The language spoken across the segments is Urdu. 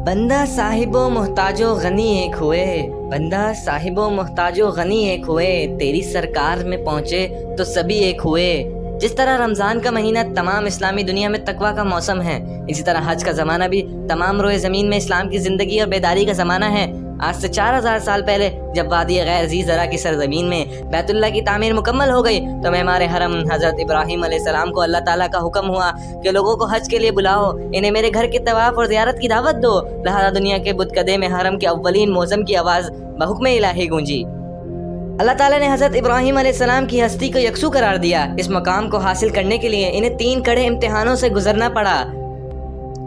بندہ صاحبو محتاجو غنی ایک ہوئے، بندہ صاحبو محتاجو غنی ایک ہوئے، تیری سرکار میں پہنچے تو سبھی ایک ہوئے۔ جس طرح رمضان کا مہینہ تمام اسلامی دنیا میں تقویٰ کا موسم ہے، اسی طرح حج کا زمانہ بھی تمام روئے زمین میں اسلام کی زندگی اور بیداری کا زمانہ ہے۔ آج سے 4000 سال پہلے جب وادی غیر ذی زرع کی سرزمین میں بیت اللہ کی تعمیر مکمل ہو گئی تو معمار حرم حضرت ابراہیم علیہ السلام کو اللہ تعالیٰ کا حکم ہوا کہ لوگوں کو حج کے لیے بلاؤ، انہیں میرے گھر کے طواف اور زیارت کی دعوت دو۔ لہذا دنیا کے بت کدے میں حرم کے اولین معظم کی آواز بحکم الہی گونجی۔ اللہ تعالیٰ نے حضرت ابراہیم علیہ السلام کی ہستی کو یکسو قرار دیا۔ اس مقام کو حاصل کرنے کے لیے انہیں 3 کڑے امتحانوں سے گزرنا پڑا۔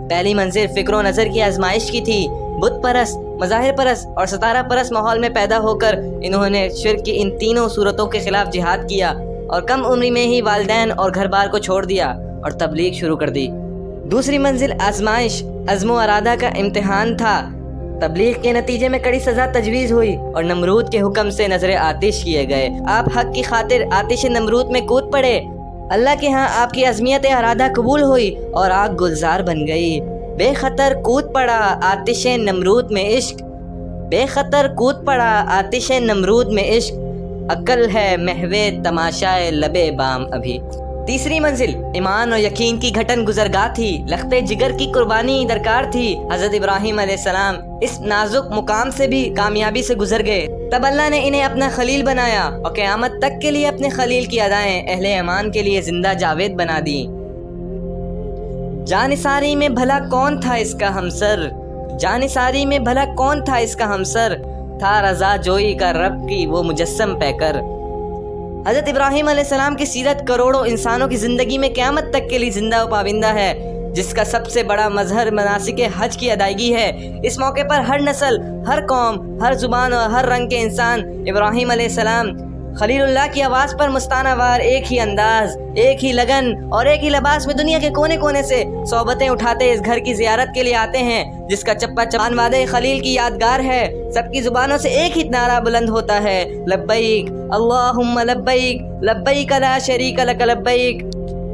پہلی منزل فکر و نظر کی آزمائش کی تھی۔ بت پرست، مظاہر پرست اور ستارہ پرست ماحول میں پیدا ہو کر انہوں نے شرک کی ان تینوں صورتوں کے خلاف جہاد کیا اور کم عمری میں ہی والدین اور گھر بار کو چھوڑ دیا اور تبلیغ شروع کر دی۔ دوسری منزل آزمائش، عزم و ارادہ کا امتحان تھا۔ تبلیغ کے نتیجے میں کڑی سزا تجویز ہوئی اور نمرود کے حکم سے نظر آتش کیے گئے۔ آپ حق کی خاطر آتش نمرود میں کود پڑے۔ اللہ کے ہاں آپ کی عزمیت ارادہ قبول ہوئی اور آگ گلزار بن گئی۔ بے خطر کود پڑا آتش نمرود میں عشق، بے خطر کود پڑا آتش نمرود میں عشق، عقل ہے محو تماشائے لبے بام ابھی۔ تیسری منزل ایمان اور یقین کی گھٹن گزرگاہ تھی۔ لختے جگر کی قربانی درکار تھی۔ حضرت ابراہیم علیہ السلام اس نازک مقام سے بھی کامیابی سے گزر گئے۔ تب اللہ نے انہیں اپنا خلیل بنایا اور قیامت تک کے لیے اپنے خلیل کی ادائیں اہل ایمان کے لیے زندہ جاوید بنا دی۔ جانثاری میں بھلا کون تھا اس کا ہمسر، جانثاری میں بھلا کون تھا اس کا ہمسر، تھا رضا جوئی کا رب کی وہ مجسم پیکر۔ حضرت ابراہیم علیہ السلام کی سیرت کروڑوں انسانوں کی زندگی میں قیامت تک کے لیے زندہ و پابندہ ہے، جس کا سب سے بڑا مظہر مناسک حج کی ادائیگی ہے۔ اس موقع پر ہر نسل، ہر قوم، ہر زبان اور ہر رنگ کے انسان ابراہیم علیہ السلام خلیل اللہ کی آواز پر مستانہ وار ایک ہی انداز، ایک ہی لگن اور ایک ہی لباس میں دنیا کے کونے کونے سے صحبتیں اٹھاتے اس گھر کی زیارت کے لیے آتے ہیں، جس کا چپا چپان وعدہ خلیل کی یادگار ہے۔ سب کی زبانوں سے ایک ہی نعرہ بلند ہوتا ہے، لبیک اللہم لبیک، لبیک لا شریک لک لبیک۔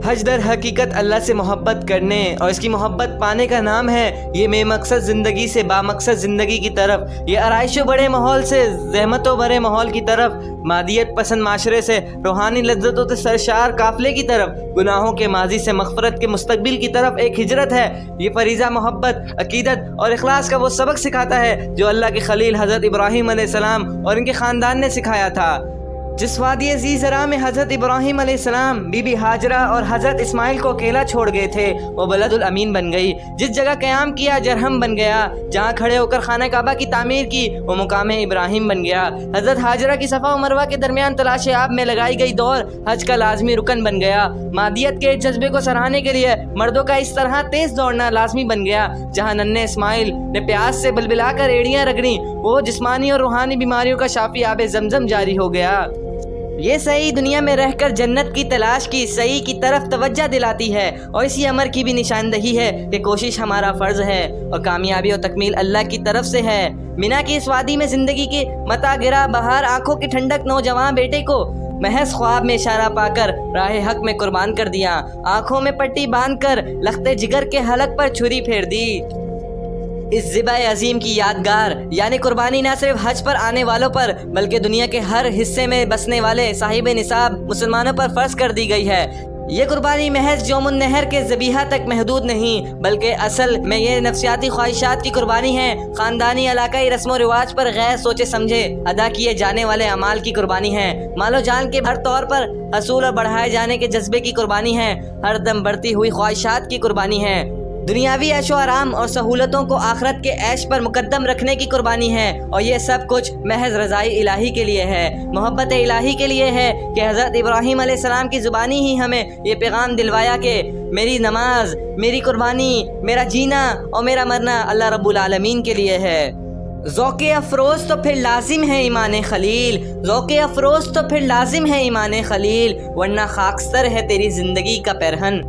حج در حقیقت اللہ سے محبت کرنے اور اس کی محبت پانے کا نام ہے۔ یہ بے مقصد زندگی سے بامقصد زندگی کی طرف، یہ آرائش و بڑے ماحول سے زحمت و بڑے ماحول کی طرف، مادیت پسند معاشرے سے روحانی لذتوں سے سرشار قافلے کی طرف، گناہوں کے ماضی سے مغفرت کے مستقبل کی طرف ایک ہجرت ہے۔ یہ فریضہ محبت، عقیدت اور اخلاص کا وہ سبق سکھاتا ہے جو اللہ کے خلیل حضرت ابراہیم علیہ السلام اور ان کے خاندان نے سکھایا تھا۔ جس وادی ذی زرع میں حضرت ابراہیم علیہ السلام بی بی ہاجرہ اور حضرت اسماعیل کو اکیلا چھوڑ گئے تھے، وہ بلد الامین بن گئی۔ جس جگہ قیام کیا جرہم بن گیا، جہاں کھڑے ہو کر خانہ کعبہ کی تعمیر کی وہ مقام ابراہیم بن گیا۔ حضرت ہاجرہ کی صفا و مروہ کے درمیان تلاش آب میں لگائی گئی دوڑ حج کا لازمی رکن بن گیا۔ مادیت کے جذبے کو سراہنے کے لیے مردوں کا اس طرح تیز دوڑنا لازمی بن گیا۔ جہاں ننھے اسماعیل نے پیاس سے بلبلا کر ایڑیاں رگڑیں، وہ جسمانی اور روحانی بیماریوں کا شافی آب زمزم جاری ہو گیا۔ یہ صحیح دنیا میں رہ کر جنت کی تلاش کی صحیح کی طرف توجہ دلاتی ہے اور اسی امر کی بھی نشاندہی ہے کہ کوشش ہمارا فرض ہے اور کامیابی و تکمیل اللہ کی طرف سے ہے۔ مینا کی اس وادی میں زندگی کے متا گرا بہار آنکھوں کی ٹھنڈک نوجوان بیٹے کو محض خواب میں اشارہ پا کر راہ حق میں قربان کر دیا، آنکھوں میں پٹی باندھ کر لختے جگر کے حلق پر چھری پھیر دی۔ اس ذبح عظیم کی یادگار یعنی قربانی نہ صرف حج پر آنے والوں پر بلکہ دنیا کے ہر حصے میں بسنے والے صاحب نصاب مسلمانوں پر فرض کر دی گئی ہے۔ یہ قربانی محض یوم النحر کے ذبیحہ تک محدود نہیں بلکہ اصل میں یہ نفسیاتی خواہشات کی قربانی ہے، خاندانی علاقائی رسم و رواج پر غیر سوچے سمجھے ادا کیے جانے والے اعمال کی قربانی ہے، مال و جان کے ہر طور پر حصول اور بڑھائے جانے کے جذبے کی قربانی ہے، ہر دم بڑھتی ہوئی خواہشات کی قربانی ہے، دنیاوی عیش و آرام اور سہولتوں کو آخرت کے عیش پر مقدم رکھنے کی قربانی ہے، اور یہ سب کچھ محض رضائی الہی کے لیے ہے، محبت الہی کے لیے ہے کہ حضرت ابراہیم علیہ السلام کی زبانی ہی ہمیں یہ پیغام دلوایا کہ میری نماز، میری قربانی، میرا جینا اور میرا مرنا اللہ رب العالمین کے لیے ہے۔ ذوق افروز تو پھر لازم ہے ایمان خلیل، ذوق افروز تو پھر لازم ہے ایمان خلیل، ورنہ خاکستر ہے تیری زندگی کا پیرہن۔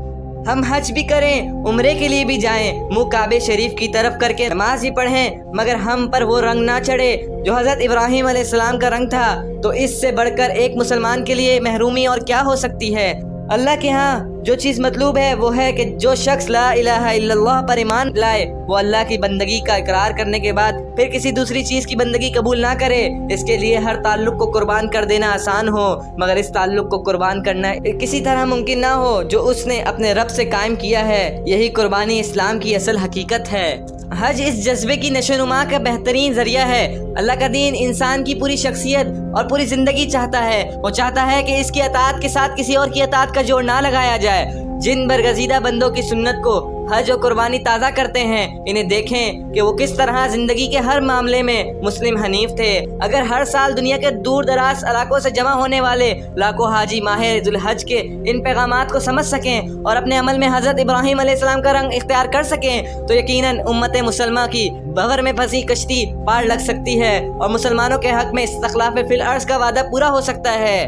ہم حج بھی کریں، عمرے کے لیے بھی جائیں، منہ کعبے شریف کی طرف کر کے نماز بھی پڑھیں، مگر ہم پر وہ رنگ نہ چڑھے جو حضرت ابراہیم علیہ السلام کا رنگ تھا، تو اس سے بڑھ کر ایک مسلمان کے لیے محرومی اور کیا ہو سکتی ہے۔ اللہ کے ہاں جو چیز مطلوب ہے وہ ہے کہ جو شخص لا الہ الا اللہ پر ایمان لائے وہ اللہ کی بندگی کا اقرار کرنے کے بعد پھر کسی دوسری چیز کی بندگی قبول نہ کرے۔ اس کے لیے ہر تعلق کو قربان کر دینا آسان ہو، مگر اس تعلق کو قربان کرنا کسی طرح ممکن نہ ہو جو اس نے اپنے رب سے قائم کیا ہے۔ یہی قربانی اسلام کی اصل حقیقت ہے۔ حج اس جذبے کی نشو و نما کا بہترین ذریعہ ہے۔ اللہ کا دین انسان کی پوری شخصیت اور پوری زندگی چاہتا ہے۔ وہ چاہتا ہے کہ اس کی اطاعت کے ساتھ کسی اور کی اطاعت کا جوڑ نہ لگایا جائے۔ جن برگزیدہ بندوں کی سنت کو حج و قربانی تازہ کرتے ہیں، انہیں دیکھیں کہ وہ کس طرح زندگی کے ہر معاملے میں مسلم حنیف تھے۔ اگر ہر سال دنیا کے دور دراز علاقوں سے جمع ہونے والے لاکھوں حاجی ماہ ذوالحج کے ان پیغامات کو سمجھ سکیں اور اپنے عمل میں حضرت ابراہیم علیہ السلام کا رنگ اختیار کر سکیں تو یقیناً امت مسلمہ کی بغیر میں پھنسی کشتی پار لگ سکتی ہے اور مسلمانوں کے حق میں استخلاف فی الارض کا وعدہ پورا ہو سکتا ہے۔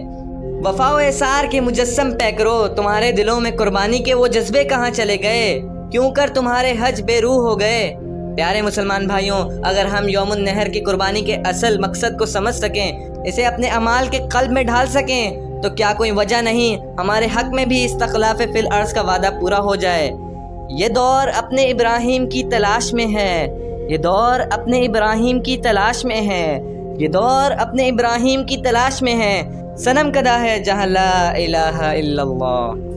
وفا و احسار کے مجسم پیکرو، تمہارے دلوں میں قربانی کے وہ جذبے کہاں چلے گئے؟ کیوں کر تمہارے حج بے روح ہو گئے؟ پیارے مسلمان بھائیوں، اگر ہم یوم النحر کی قربانی کے اصل مقصد کو سمجھ سکیں، اسے اپنے اعمال کے قلب میں ڈھال سکیں، تو کیا کوئی وجہ نہیں ہمارے حق میں بھی استخلاف فی الارض کا وعدہ پورا ہو جائے۔ یہ دور اپنے ابراہیم کی تلاش میں ہے، یہ دور اپنے ابراہیم کی تلاش میں ہے، یہ دور اپنے ابراہیم کی تلاش میں ہے۔ صنم کدہ ہے جہاں لا الہ الا اللہ۔